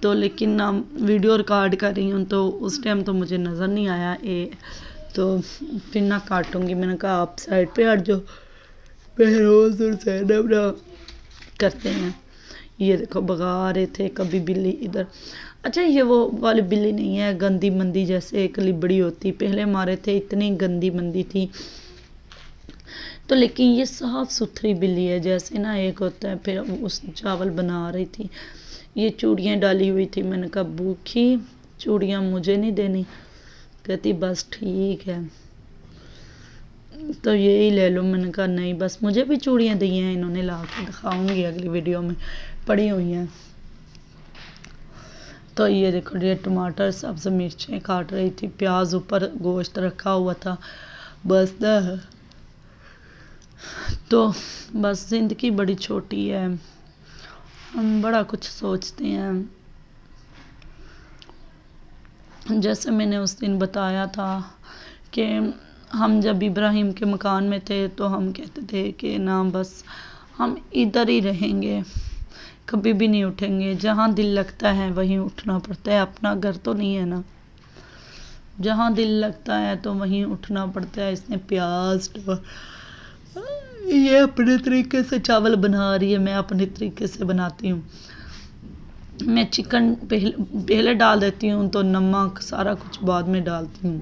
تو لیکن video record کر رہی ہوں تو اس ٹائم تو مجھے نظر نہیں آیا تو پھر نہ کاٹوں گی. میں نے کہا آپ سائڈ پہ ہٹ جاؤ، بہروز اور زینب نہ کرتے ہیں. یہ دیکھو بگا رہے تھے کبھی بلی ادھر. اچھا یہ وہ والی بلی نہیں ہے گندی مندی جیسے ایک لبڑی ہوتی، پہلے ہمارے تھے اتنی گندی مندی تھی. تو لیکن یہ صاف ستھری بلی ہے، جیسے نا ایک ہوتا ہے. پھر اس چاول بنا رہی تھی، یہ چوڑیاں ڈالی ہوئی تھی. میں نے کہا بھوکھی چوڑیاں مجھے نہیں دینی، کہتی بس ٹھیک ہے تو یہی لے لو. میں نے کہا نہیں بس مجھے بھی چوڑیاں دی ہیں انہوں نے، لا کے دکھاؤں گی اگلی ویڈیو میں، پڑی ہوئی ہیں. تو یہ دیکھو یہ ٹماٹر سبز مرچیں کاٹ رہی تھی، پیاز اوپر گوشت رکھا ہوا تھا. بس تو بس زندگی بڑی چھوٹی ہے، ہم بڑا کچھ سوچتے ہیں. جیسے میں نے اس دن بتایا تھا کہ ہم جب ابراہیم کے مکان میں تھے تو ہم کہتے تھے کہ نا بس ہم ادھر ہی رہیں گے، کبھی بھی نہیں اٹھیں گے. جہاں دل لگتا ہے وہیں اٹھنا پڑتا ہے، اپنا گھر تو نہیں ہے نا. جہاں دل لگتا ہے تو وہیں اٹھنا پڑتا ہے. اس نے پیاز یہ اپنے طریقے سے چاول بنا رہی ہے، میں اپنے طریقے سے بناتی ہوں. میں چکن پہلے ڈال دیتی ہوں تو نمک سارا کچھ بعد میں ڈالتی ہوں،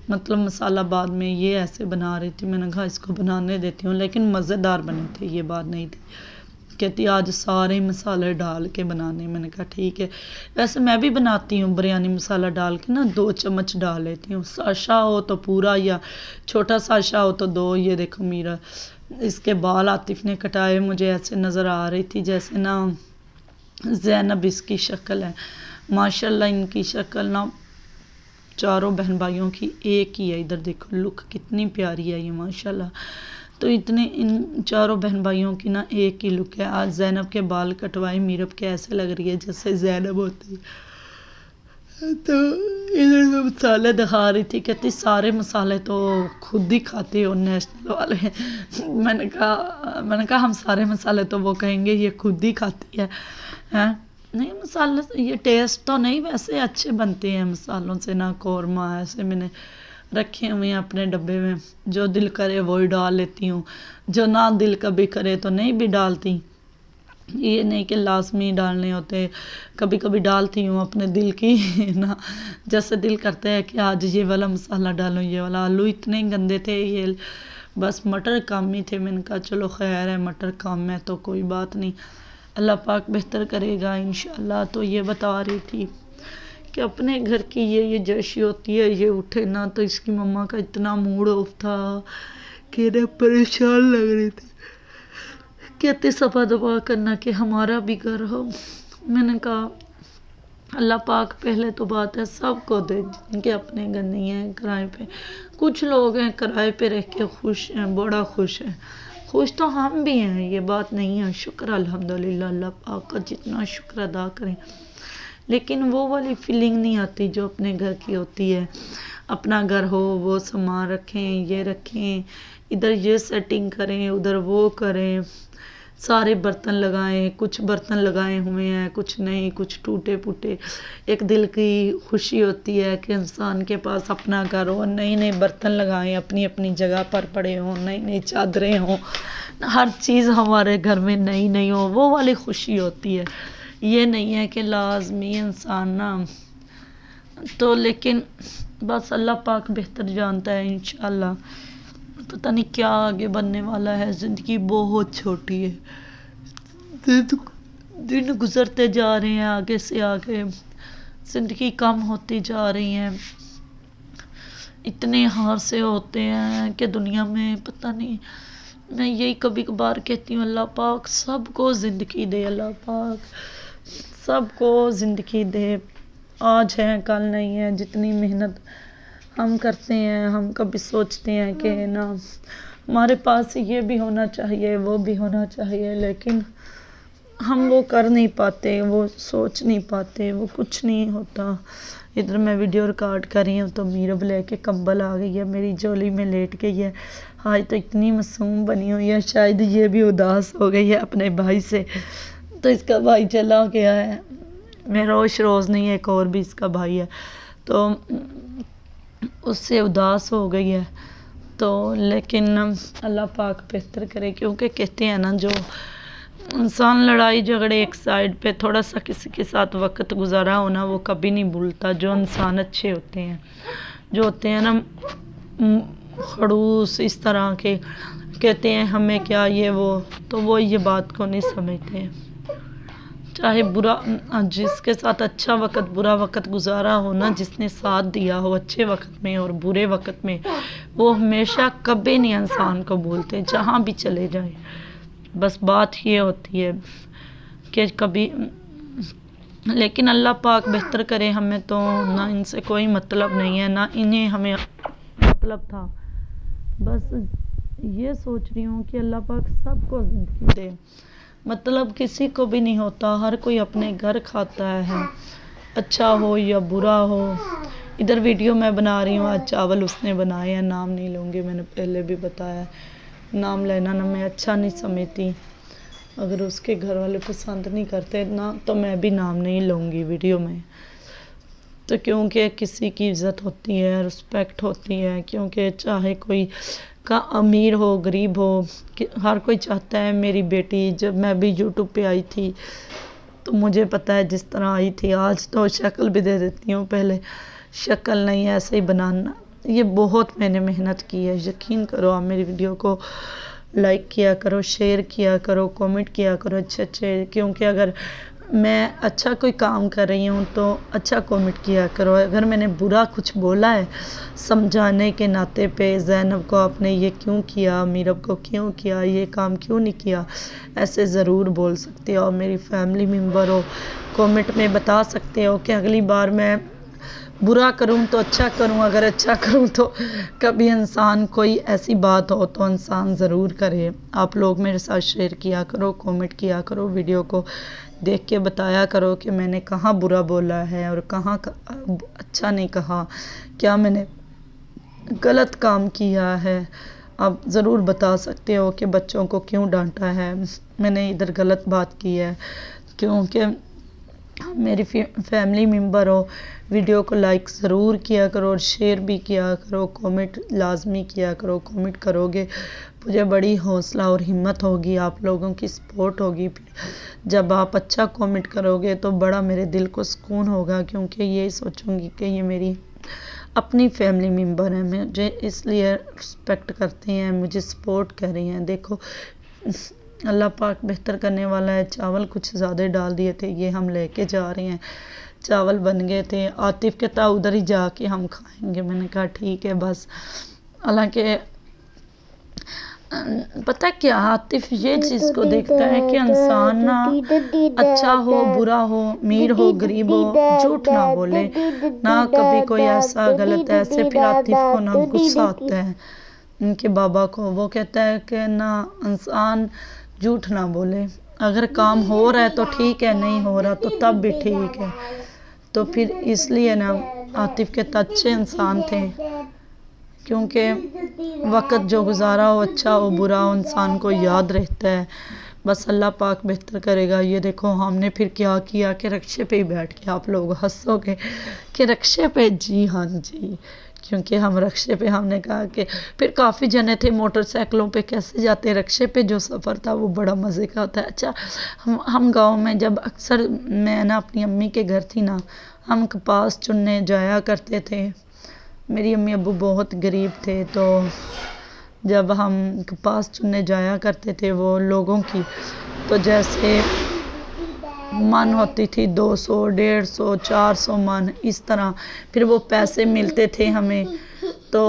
مطلب مسالہ بعد میں. یہ ایسے بنا رہی تھی، میں نے کہا اس کو بنانے دیتی ہوں، لیکن مزیدار بنے تھے، یہ بات نہیں تھی. کہتی آج سارے مسالے ڈال کے بنانے. میں نے کہا ٹھیک ہے. ویسے میں بھی بناتی ہوں بریانی مسالہ ڈال کے نا 2 چمچ ڈال لیتی ہوں. ساشا ہو تو پورا یا چھوٹا ساشا ہو تو 2. یہ دیکھو میرا اس کے بال عاطف نے کٹائے، مجھے ایسے نظر آ رہی تھی جیسے نا زینب اس کی شکل ہے. ماشاءاللہ ان کی شکل نا چاروں بہن بھائیوں کی ایک ہی ہے. ادھر دیکھو لک کتنی پیاری ہے یہ ماشاءاللہ. تو اتنے ان چاروں بہن بھائیوں کی نا ایک ہی لک ہے. آج زینب کے بال کٹوائے، میرب کے ایسے لگ رہی ہے جیسے زینب ہوتی. تو ادھر میں مسالے دکھا رہی تھی، کہتی سارے مسالے تو خود ہی کھاتے ہو نیشنل والے. میں نے کہا ہم سارے مسالے تو وہ کہیں گے یہ خود ہی کھاتی ہے. نہیں مسالے یہ ٹیسٹ تو نہیں، ویسے اچھے بنتے ہیں مسالوں سے نا. قورمہ ایسے میں نے رکھے ہوئے ہیں اپنے ڈبے میں، جو دل کرے وہی ڈال لیتی ہوں، جو نہ دل کبھی کرے تو نہیں بھی ڈالتی. یہ نہیں کہ لازمی ڈالنے ہوتے، کبھی کبھی ڈالتی ہوں اپنے دل کی نا. جیسے دل کرتا ہے کہ آج یہ والا مسالہ ڈالوں، یہ والا. آلو اتنے گندے تھے، یہ بس مٹر کم ہی تھے. میں نے کہا چلو خیر ہے، مٹر کم ہے تو کوئی بات نہیں، اللہ پاک بہتر کرے گا انشاءاللہ. تو یہ بتا رہی تھی کہ اپنے گھر کی یہ جیسی ہوتی ہے، یہ اٹھے نا تو اس کی مما کا اتنا موڈ آف تھا کہ انہیں پریشان لگ رہی تھی. کہتے صفا دعا کرنا کہ ہمارا بھی گھر ہو. میں نے کہا اللہ پاک پہلے تو بات ہے سب کو دے، جن کے اپنے گھر نہیں ہیں کرائے پہ. کچھ لوگ ہیں کرائے پہ رہ کے خوش ہیں، بڑا خوش ہیں. خوش تو ہم بھی ہیں، یہ بات نہیں ہے. شکر الحمدللہ اللہ پاک کا، جتنا شکر ادا کریں. لیکن وہ والی فیلنگ نہیں آتی جو اپنے گھر کی ہوتی ہے. اپنا گھر ہو، وہ سامان رکھیں، یہ رکھیں، ادھر یہ سیٹنگ کریں، ادھر وہ کریں، سارے برتن لگائیں. کچھ برتن لگائے ہوئے ہیں، کچھ نہیں، کچھ ٹوٹے پھوٹے. ایک دل کی خوشی ہوتی ہے کہ انسان کے پاس اپنا گھر ہو، نئے نئے برتن لگائیں، اپنی اپنی جگہ پر پڑے ہوں، نئی نئی چادریں ہوں، ہر چیز ہمارے گھر میں نئی نئی ہو. وہ والی خوشی ہوتی ہے. یہ نہیں ہے کہ لازمی انسان نا. تو لیکن بس اللہ پاک بہتر جانتا ہے انشاءاللہ. پتہ نہیں کیا آگے بننے والا ہے. زندگی بہت چھوٹی ہے، دن گزرتے جا رہے ہیں آگے سے آگے، زندگی کم ہوتی جا رہی ہیں. اتنے حادثے ہوتے ہیں کہ دنیا میں پتہ نہیں. میں یہی کبھی کبھار کہتی ہوں اللہ پاک سب کو زندگی دے، اللہ پاک سب کو زندگی دے. آج ہے کل نہیں ہے. جتنی محنت ہم کرتے ہیں، ہم کبھی سوچتے ہیں کہ نا ہمارے پاس یہ بھی ہونا چاہیے، وہ بھی ہونا چاہیے، لیکن ہم وہ کر نہیں پاتے، وہ سوچ نہیں پاتے، وہ کچھ نہیں ہوتا. ادھر میں ویڈیو ریکارڈ کر رہی ہوں تو میرب لے کے کمبل آ گئی ہے، میری جولی میں لیٹ گئی ہے. آج تو اتنی معصوم بنی ہوئی ہے، شاید یہ بھی اداس ہو گئی ہے اپنے بھائی سے. تو اس کا بھائی چلا گیا ہے. مہروش روز نہیں، ایک اور بھی اس کا بھائی ہے، تو اس سے اداس ہو گئی ہے، تو لیکن اللہ پاک بہتر کرے، کیونکہ کہتے ہیں نا جو انسان لڑائی جھگڑے ایک سائڈ پہ تھوڑا سا کسی کے ساتھ وقت گزارا ہونا وہ کبھی نہیں بھولتا. جو انسان اچھے ہوتے ہیں، جو ہوتے ہیں نا خڑوس اس طرح کے، کہتے ہیں ہمیں کیا یہ وہ، تو وہ یہ بات کو نہیں سمجھتے ہیں. چاہے برا، جس کے ساتھ اچھا وقت برا وقت گزارا ہو نا، جس نے ساتھ دیا ہو اچھے وقت میں اور برے وقت میں، وہ ہمیشہ کبھی نہیں انسان کو بھولتے جہاں بھی چلے جائیں. بس بات یہ ہوتی ہے کہ کبھی، لیکن اللہ پاک بہتر کرے. ہمیں تو نہ ان سے کوئی مطلب نہیں ہے، نہ انہیں ہمیں مطلب تھا. بس یہ سوچ رہی ہوں کہ اللہ پاک سب کو زندگی دے. مطلب کسی کو بھی نہیں ہوتا، ہر کوئی اپنے گھر کھاتا ہے، اچھا ہو یا برا ہو. ادھر ویڈیو میں بنا رہی ہوں، آج چاول اس نے بنائے ہیں، نام نہیں لوں گی، میں نے پہلے بھی بتایا، نام لینا نہ میں اچھا نہیں سمجھتی. اگر اس کے گھر والے پسند نہیں کرتے نا تو میں بھی نام نہیں لوں گی ویڈیو میں. تو کیونکہ کسی کی عزت ہوتی ہے، رسپیکٹ ہوتی ہے، کیونکہ چاہے کوئی کا امیر ہو غریب ہو، ہر کوئی چاہتا ہے. میری بیٹی جب میں بھی یوٹیوب پہ آئی تھی تو مجھے پتہ ہے جس طرح آئی تھی، آج تو شکل بھی دے دیتی ہوں، پہلے شکل نہیں ایسے ہی بنانا. یہ بہت میں نے محنت کی ہے، یقین کرو. آپ میری ویڈیو کو لائک کیا کرو، شیئر کیا کرو، کومنٹ کیا کرو اچھے اچھے، کیونکہ اگر میں اچھا کوئی کام کر رہی ہوں تو اچھا کومنٹ کیا کرو. اگر میں نے برا کچھ بولا ہے سمجھانے کے ناطے پہ، زینب کو آپ نے یہ کیوں کیا، میرب کو کیوں کیا، یہ کام کیوں نہیں کیا، ایسے ضرور بول سکتے ہو. میری فیملی ممبر ہو، کومنٹ میں بتا سکتے ہو کہ اگلی بار میں برا کروں تو اچھا کروں، اگر اچھا کروں تو کبھی انسان کوئی ایسی بات ہو تو انسان ضرور کرے. آپ لوگ میرے ساتھ شیئر کیا کرو، کومنٹ کیا کرو، ویڈیو کو دیکھ کے بتایا کرو کہ میں نے کہاں برا بولا ہے اور کہاں اچھا نہیں کہا، کیا میں نے غلط کام کیا ہے. آپ ضرور بتا سکتے ہو کہ بچوں کو کیوں ڈانٹا ہے، میں نے ادھر غلط بات کی ہے. کیونکہ میری فیملی ممبر ہو، ویڈیو کو لائک ضرور کیا کرو اور شیئر بھی کیا کرو، کومنٹ لازمی کیا کرو. کومنٹ کرو گے مجھے بڑی حوصلہ اور ہمت ہوگی، آپ لوگوں کی سپورٹ ہوگی. جب آپ اچھا کومنٹ کرو گے تو بڑا میرے دل کو سکون ہوگا، کیونکہ یہ سوچوں گی کہ یہ میری اپنی فیملی ممبر ہیں، مجھے اس لیے رسپیکٹ کرتے ہیں، مجھے سپورٹ کر رہی ہیں. دیکھو اللہ پاک بہتر کرنے والا ہے. چاول کچھ زیادہ ڈال دیے تھے، یہ ہم لے کے جا رہے ہیں. چاول بن گئے تھے، عاطف کہتا ادھر ہی جا کے ہم کھائیں گے. میں نے کہا ٹھیک ہے بس. حالانکہ پتہ کیا، عاطف یہ چیز کو دیکھتا ہے کہ انسان نہ اچھا ہو برا ہو، امیر ہو غریب ہو، جھوٹ نہ بولے، نہ کبھی کوئی ایسا غلط ایسے. پھر عاطف کو نہ غصہ آتا ہے ان کے بابا کو، وہ کہتا ہے کہ نہ انسان جھوٹ نہ بولے، اگر کام ہو رہا ہے تو ٹھیک ہے، نہیں ہو رہا تو تب بھی ٹھیک ہے. تو پھر اس لیے نا عاطف کے اچھے انسان تھے، کیونکہ وقت جو گزارا ہو اچھا ہو برا ہو انسان کو یاد رہتا ہے. بس اللہ پاک بہتر کرے گا. یہ دیکھو ہم نے پھر کیا کیا کہ رکشے پہ ہی بیٹھ کے، آپ لوگ ہنسو گے کہ رکشے پہ، جی ہاں جی، کیونکہ ہم رکشے پہ، ہم نے کہا کہ پھر کافی جنے تھے، موٹر سائیکلوں پہ کیسے جاتے. رکشے پہ جو سفر تھا وہ بڑا مزے کا ہوتا ہے. اچھا ہم گاؤں میں جب اکثر میں نا اپنی امی کے گھر تھی نا، ہم کپاس چننے جایا کرتے تھے. میری امی ابو بہت غریب تھے، تو جب ہم کپاس چننے جایا کرتے تھے وہ لوگوں کی، تو جیسے من ہوتی تھی 200 150 400 من اس طرح، پھر وہ پیسے ملتے تھے ہمیں، تو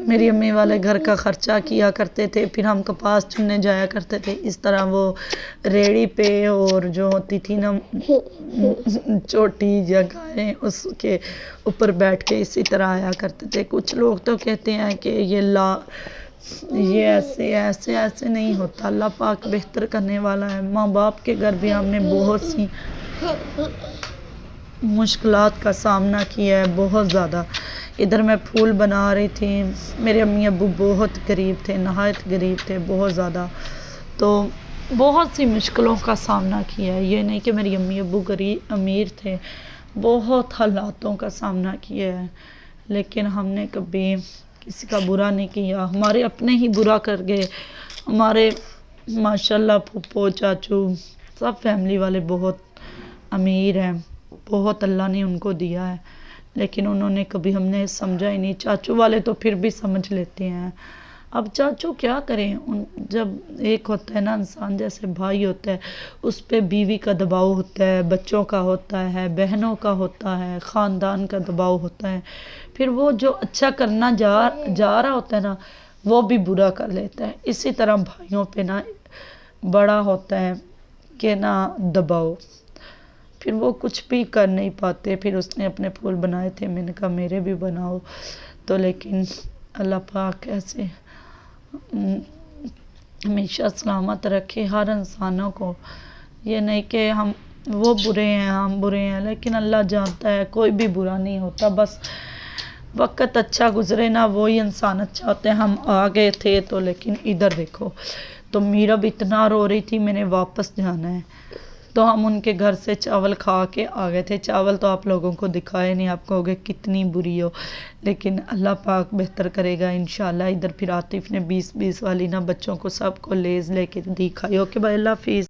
میری امی والے گھر کا خرچہ کیا کرتے تھے. پھر ہم کپاس چننے جایا کرتے تھے اس طرح، وہ ریڑی پہ اور جو ہوتی تھی نا چھوٹی جگہیں اس کے اوپر بیٹھ کے اسی طرح آیا کرتے تھے. کچھ لوگ تو کہتے ہیں کہ یہ ایسے نہیں ہوتا. اللہ پاک بہتر کرنے والا ہے. ماں باپ کے گھر بھی ہم نے بہت سی مشکلات کا سامنا کیا ہے، بہت زیادہ. ادھر میں پھول بنا رہی تھی، میرے امی ابو بہت غریب تھے، نہایت غریب تھے، بہت زیادہ. تو بہت سی مشکلوں کا سامنا کیا ہے. یہ نہیں کہ میری امی ابو غریب امیر تھے، بہت حالاتوں کا سامنا کیا ہے، لیکن ہم نے کبھی کسی کا برا نہیں کیا. ہمارے اپنے ہی برا کر گئے. ہمارے ماشاءاللہ پھپھو چاچو سب فیملی والے بہت امیر ہیں، بہت اللہ نے ان کو دیا ہے، لیکن انہوں نے کبھی ہم نے سمجھا ہی نہیں. چاچو والے تو پھر بھی سمجھ لیتے ہیں. اب چاچو کیا کریں، جب ایک ہوتا ہے نا انسان، جیسے بھائی ہوتا ہے، اس پہ بیوی کا دباؤ ہوتا ہے، بچوں کا ہوتا ہے، بہنوں کا ہوتا ہے، خاندان کا دباؤ ہوتا ہے، پھر وہ جو اچھا کرنا جا رہا ہوتا ہے نا وہ بھی برا کر لیتا ہے. اسی طرح بھائیوں پہ نا بڑا ہوتا ہے کہ نا دباؤ، پھر وہ کچھ بھی کر نہیں پاتے. پھر اس نے اپنے پھول بنائے تھے، میں نے کہا میرے بھی بناؤ، تو لیکن اللہ پاک ایسے ہمیشہ سلامت رکھے ہر انسانوں کو. یہ نہیں کہ ہم وہ برے ہیں ہم برے ہیں، لیکن اللہ جانتا ہے کوئی بھی برا نہیں ہوتا. بس وقت اچھا گزرے نا وہی انسان اچھا ہوتا ہے. ہم آ گئے تھے تو لیکن ادھر دیکھو، تو میرا بھی اتنا رو رہی تھی میں نے واپس جانا ہے، تو ہم ان کے گھر سے چاول کھا کے آ گئے تھے. چاول تو آپ لوگوں کو دکھائے نہیں، آپ کہو گے کتنی بری ہو، لیکن اللہ پاک بہتر کرے گا انشاءاللہ. ادھر پھر عاطف نے 20 والی نا بچوں کو سب کو لیز لے کے دکھائی. اوکے بھائی، اللہ حافظ.